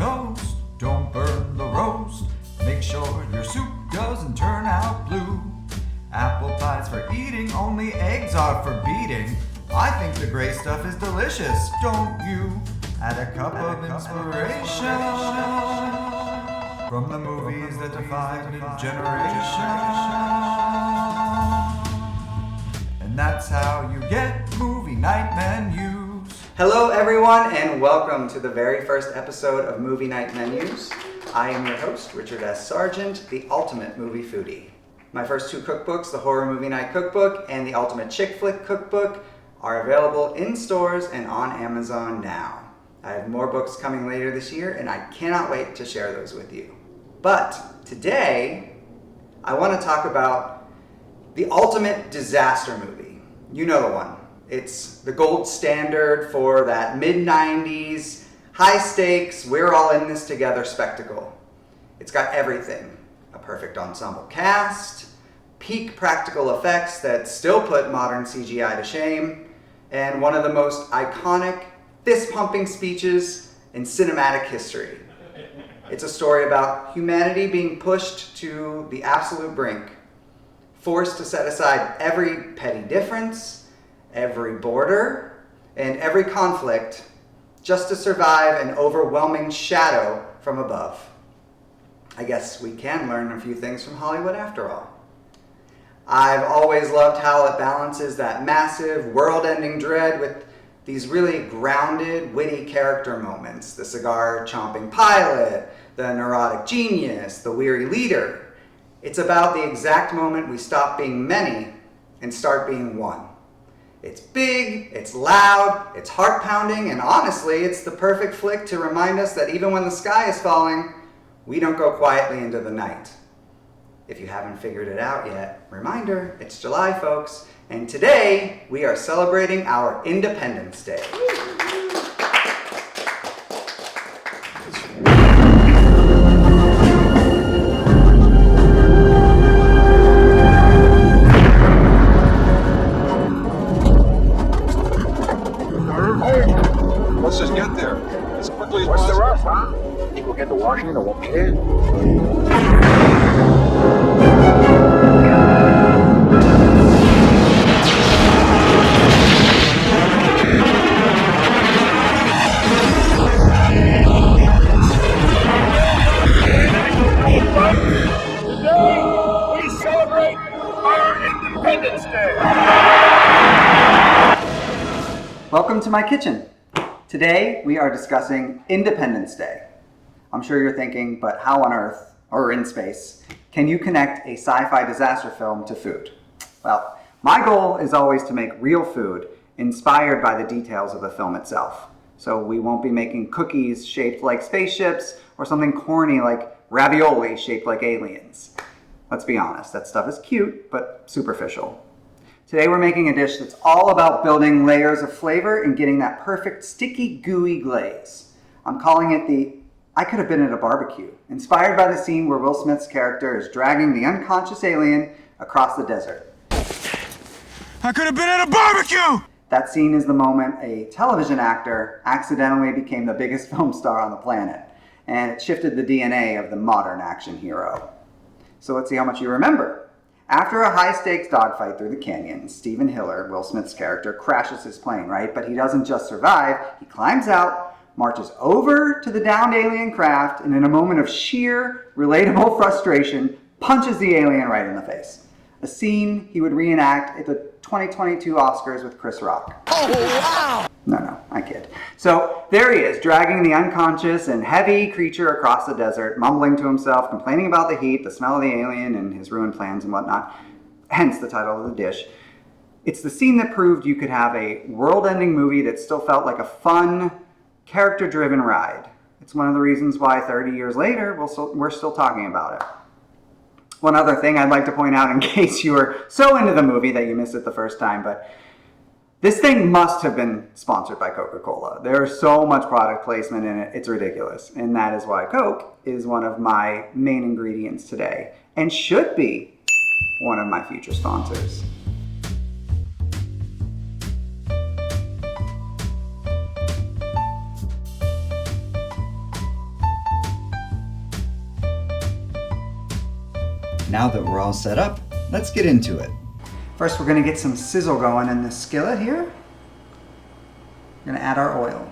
toast. Don't burn the roast. Make sure your soup doesn't turn out blue. Apple pie's for eating, only eggs are for beating. I think the gray stuff is delicious, don't you? Add a cup of inspiration from the movies that defied a generation. And that's how you get movie night menus. Hello everyone, and welcome to the very first episode of Movie Night Menus. I am your host, Richard S. Sargent, the ultimate movie foodie. My first two cookbooks, the Horror Movie Night Cookbook and the Ultimate Chick Flick Cookbook, are available in stores and on Amazon now. I have more books coming later this year, and I cannot wait to share those with you. But today, I want to talk about the ultimate disaster movie. You know the one. It's the gold standard for that mid-90s, high stakes, we're all in this together spectacle. It's got everything. A perfect ensemble cast, peak practical effects that still put modern CGI to shame, and one of the most iconic, fist-pumping speeches in cinematic history. It's a story about humanity being pushed to the absolute brink, forced to set aside every petty difference, every border, and every conflict just to survive an overwhelming shadow from above. I guess we can learn a few things from Hollywood after all. I've always loved how it balances that massive, world-ending dread with these really grounded, witty character moments. The cigar-chomping pilot, the neurotic genius, the weary leader. It's about the exact moment we stop being many and start being one. It's big, it's loud, it's heart-pounding, and honestly, it's the perfect flick to remind us that even when the sky is falling, we don't go quietly into the night. If you haven't figured it out yet, reminder, it's July, folks, and today we are celebrating our Independence Day. Let's just get there as quickly as possible. What's the rush, huh? Think we'll get to Washington or won't be there? Today, we celebrate our Independence Day. Welcome to my kitchen. Today, we are discussing Independence Day. I'm sure you're thinking, but how on earth, or in space, can you connect a sci-fi disaster film to food? Well, my goal is always to make real food inspired by the details of the film itself. So we won't be making cookies shaped like spaceships or something corny like ravioli shaped like aliens. Let's be honest, that stuff is cute, but superficial. Today we're making a dish that's all about building layers of flavor and getting that perfect sticky, gooey glaze. I'm calling it the I Could Have Been at a Barbecue, inspired by the scene where Will Smith's character is dragging the unconscious alien across the desert. I could have been at a barbecue! That scene is the moment a television actor accidentally became the biggest film star on the planet, and it shifted the DNA of the modern action hero. So let's see how much you remember. After a high-stakes dogfight through the canyon, Stephen Hiller, Will Smith's character, crashes his plane, right? But he doesn't just survive, he climbs out, marches over to the downed alien craft, and in a moment of sheer, relatable frustration, punches the alien right in the face. A scene he would reenact at the 2022 Oscars with Chris Rock. Oh, wow! No, I kid. So there he is, dragging the unconscious and heavy creature across the desert, mumbling to himself, complaining about the heat, the smell of the alien, and his ruined plans and whatnot. Hence the title of the dish. It's the scene that proved you could have a world-ending movie that still felt like a fun, character-driven ride. It's one of the reasons why 30 years later, we're still talking about it. One other thing I'd like to point out in case you were so into the movie that you missed it the first time, but this thing must have been sponsored by Coca-Cola. There's so much product placement in it, it's ridiculous. And that is why Coke is one of my main ingredients today, and should be one of my future sponsors. Now that we're all set up, let's get into it. First, we're gonna get some sizzle going in the skillet here. We're gonna add our oil.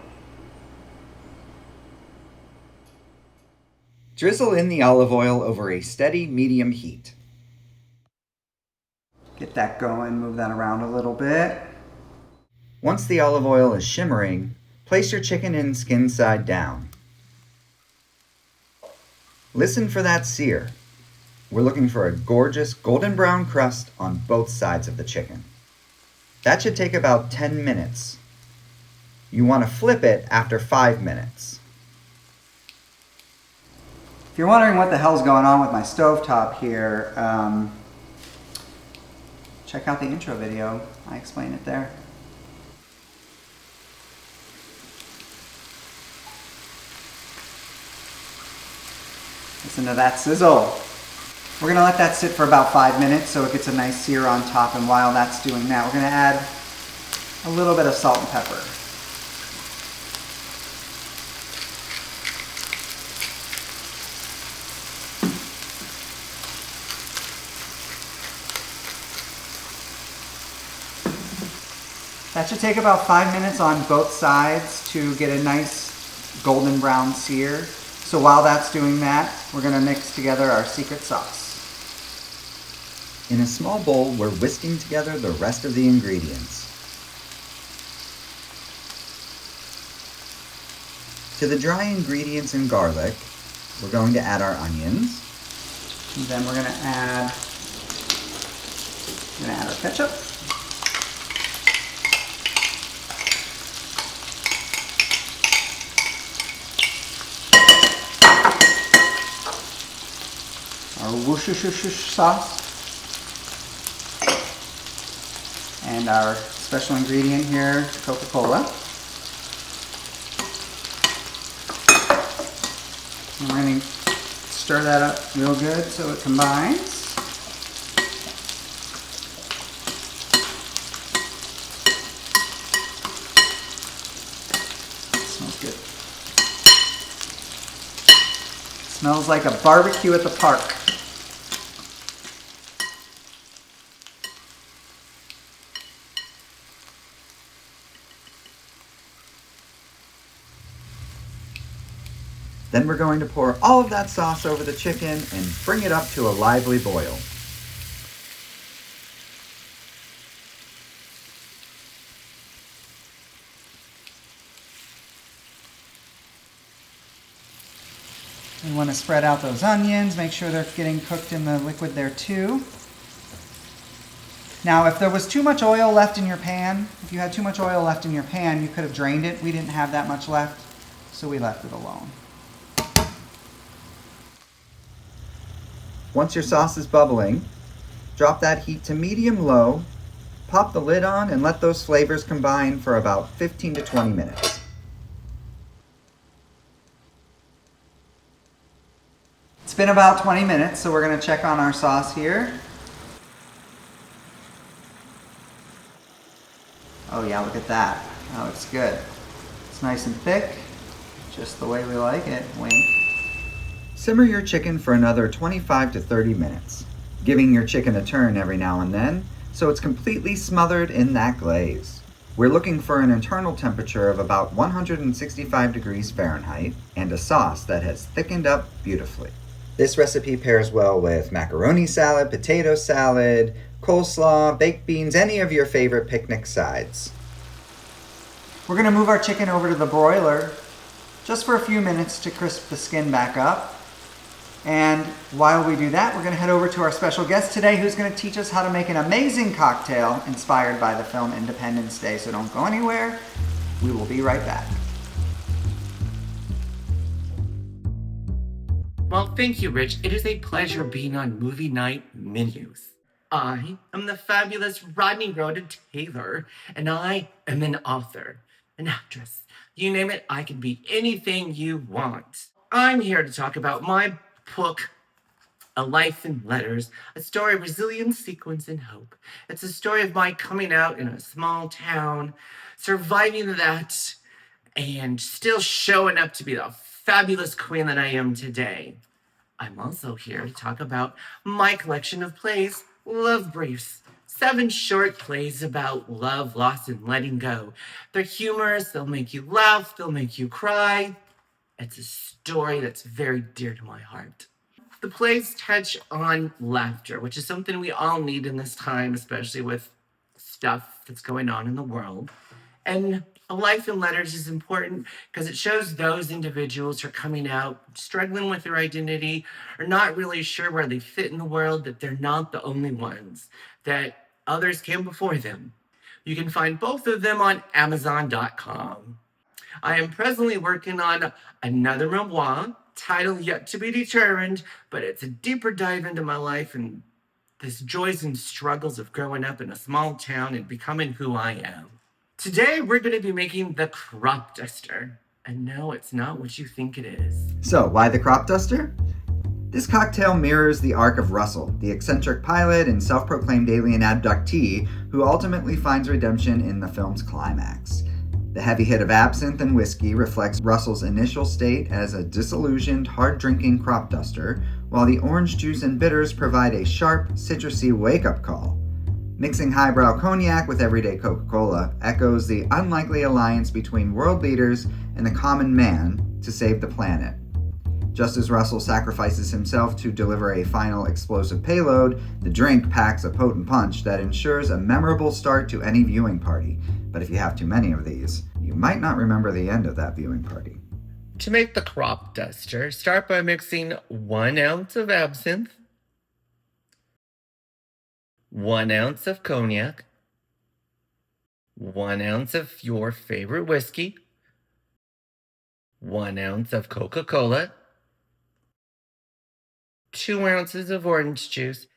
Drizzle in the olive oil over a steady medium heat. Get that going, move that around a little bit. Once the olive oil is shimmering, place your chicken in skin side down. Listen for that sear. We're looking for a gorgeous golden brown crust on both sides of the chicken. That should take about 10 minutes. You want to flip it after 5 minutes. If you're wondering what the hell's going on with my stovetop here, check out the intro video. I explain it there. Listen to that sizzle. We're gonna let that sit for about 5 minutes so it gets a nice sear on top, and while that's doing that, we're gonna add a little bit of salt and pepper. That should take about 5 minutes on both sides to get a nice golden brown sear. So while that's doing that, we're gonna mix together our secret sauce. In a small bowl, we're whisking together the rest of the ingredients. To the dry ingredients and garlic, we're going to add our onions. And then we're gonna add our ketchup. Our Worcestershire sauce, and our special ingredient here, Coca-Cola. And we're going to stir that up real good so it combines. Smells good. Smells like a barbecue at the park. Then we're going to pour all of that sauce over the chicken and bring it up to a lively boil. We want to spread out those onions, make sure they're getting cooked in the liquid there too. Now, if there was too much oil left in your pan, if you had too much oil left in your pan, you could have drained it. We didn't have that much left, so we left it alone. Once your sauce is bubbling, drop that heat to medium-low, pop the lid on, and let those flavors combine for about 15 to 20 minutes. It's been about 20 minutes, so we're going to check on our sauce here. Oh yeah, look at that. That looks good. It's nice and thick, just the way we like it. Wink. Simmer your chicken for another 25 to 30 minutes, giving your chicken a turn every now and then so it's completely smothered in that glaze. We're looking for an internal temperature of about 165 degrees Fahrenheit and a sauce that has thickened up beautifully. This recipe pairs well with macaroni salad, potato salad, coleslaw, baked beans, any of your favorite picnic sides. We're going to move our chicken over to the broiler just for a few minutes to crisp the skin back up. And while we do that, we're going to head over to our special guest today who's going to teach us how to make an amazing cocktail inspired by the film Independence Day. So don't go anywhere. We will be right back. Well, thank you, Rich. It is a pleasure being on Movie Night Menus. I am the fabulous Rodney Rhoda Taylor, and I am an author, an actress. You name it, I can be anything you want. I'm here to talk about my book, A Life in Letters, a story of resilience, sequence, and hope. It's a story of my coming out in a small town, surviving that, and still showing up to be the fabulous queen that I am today. I'm also here to talk about my collection of plays, Love Briefs. 7 short plays about love, loss, and letting go. They're humorous, they'll make you laugh, they'll make you cry. It's a story that's very dear to my heart. The plays touch on laughter, which is something we all need in this time, especially with stuff that's going on in the world. And A Life in Letters is important because it shows those individuals who are coming out, struggling with their identity, are not really sure where they fit in the world, that they're not the only ones, that others came before them. You can find both of them on Amazon.com. I am presently working on another memoir, title yet to be determined, but it's a deeper dive into my life and the joys and struggles of growing up in a small town and becoming who I am. Today, we're going to be making the Cropduster. And no, it's not what you think it is. So, why the Cropduster? This cocktail mirrors the arc of Russell, the eccentric pilot and self-proclaimed alien abductee who ultimately finds redemption in the film's climax. The heavy hit of absinthe and whiskey reflects Russell's initial state as a disillusioned, hard-drinking cropduster, while the orange juice and bitters provide a sharp, citrusy wake-up call. Mixing highbrow cognac with everyday Coca-Cola echoes the unlikely alliance between world leaders and the common man to save the planet. Just as Russell sacrifices himself to deliver a final explosive payload, the drink packs a potent punch that ensures a memorable start to any viewing party. But if you have too many of these, you might not remember the end of that viewing party. To make the Cropduster, start by mixing 1 ounce of absinthe, 1 ounce of cognac, 1 ounce of your favorite whiskey, 1 ounce of Coca-Cola, 2 ounces of orange juice,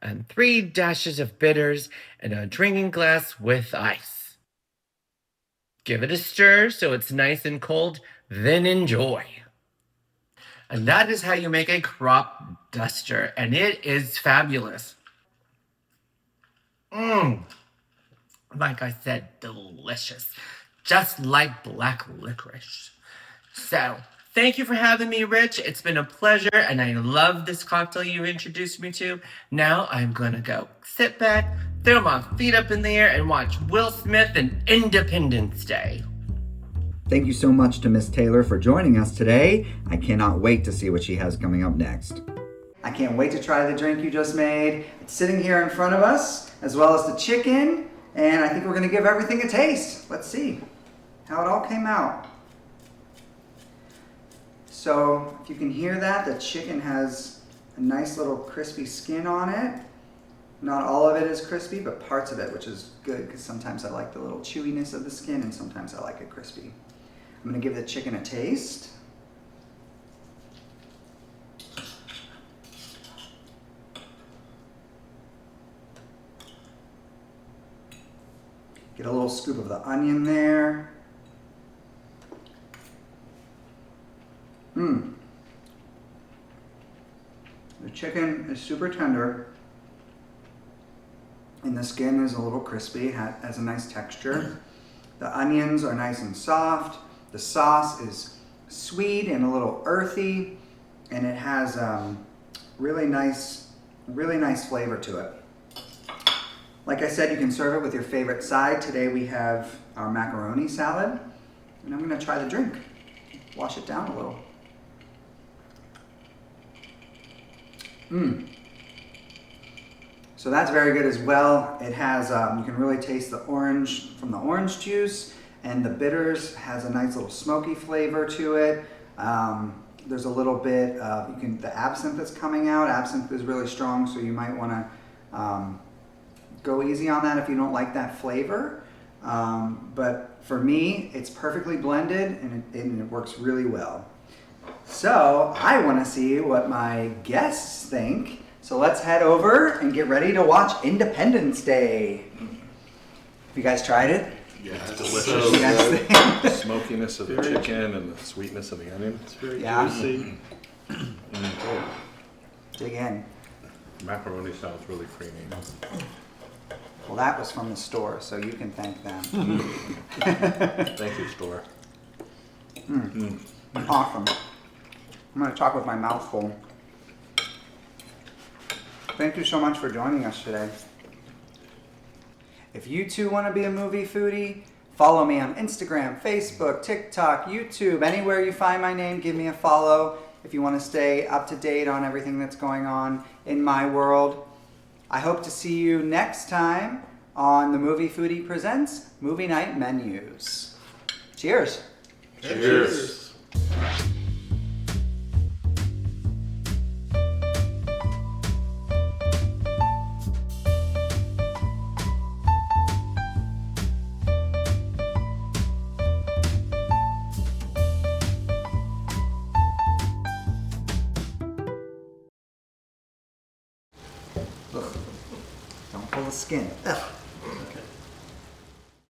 and 3 dashes of bitters in a drinking glass with ice. Give it a stir so it's nice and cold, then enjoy. And that is how you make a Cropduster, and it is fabulous. Like I said, delicious. Just like black licorice. So, thank you for having me, Rich. It's been a pleasure, and I love this cocktail you introduced me to. Now I'm gonna go sit back, throw my feet up in the air, and watch Will Smith and Independence Day. Thank you so much to Miss Taylor for joining us today. I cannot wait to see what she has coming up next. I can't wait to try the drink you just made. It's sitting here in front of us, as well as the chicken, and I think we're gonna give everything a taste. Let's see how it all came out. So, if you can hear that, the chicken has a nice little crispy skin on it. Not all of it is crispy, but parts of it, which is good, because sometimes I like the little chewiness of the skin, and sometimes I like it crispy. I'm gonna give the chicken a taste. Get a little scoop of the onion there. The chicken is super tender, and the skin is a little crispy, has a nice texture. The onions are nice and soft. The sauce is sweet and a little earthy, and it has really nice flavor to it. Like I said, you can serve it with your favorite side. Today we have our macaroni salad, and I'm gonna try the drink. Wash it down a little. So that's very good as well. It has, you can really taste the orange from the orange juice, and the bitters has a nice little smoky flavor to it. There's a little bit of, the absinthe that's coming out. Absinthe is really strong, so you might wanna go easy on that if you don't like that flavor. But for me, it's perfectly blended and it works really well. So I want to see what my guests think. So let's head over and get ready to watch Independence Day. Have you guys tried it? Yeah, it's What delicious. do you guys think? The smokiness of the chicken and the sweetness of the onion. It's very juicy. Mm. Dig in. Macaroni sounds really creamy. Well, that was from the store, so you can thank them. Thank you, store. Awesome. I'm gonna talk with my mouth full. Thank you so much for joining us today. If you too want to be a movie foodie, follow me on Instagram, Facebook, TikTok, YouTube, anywhere you find my name, give me a follow if you want to stay up to date on everything that's going on in my world. I hope to see you next time on the Movie Foodie Presents Movie Night Menus. Cheers. Cheers. Ugh. Don't pull the skin. Ugh.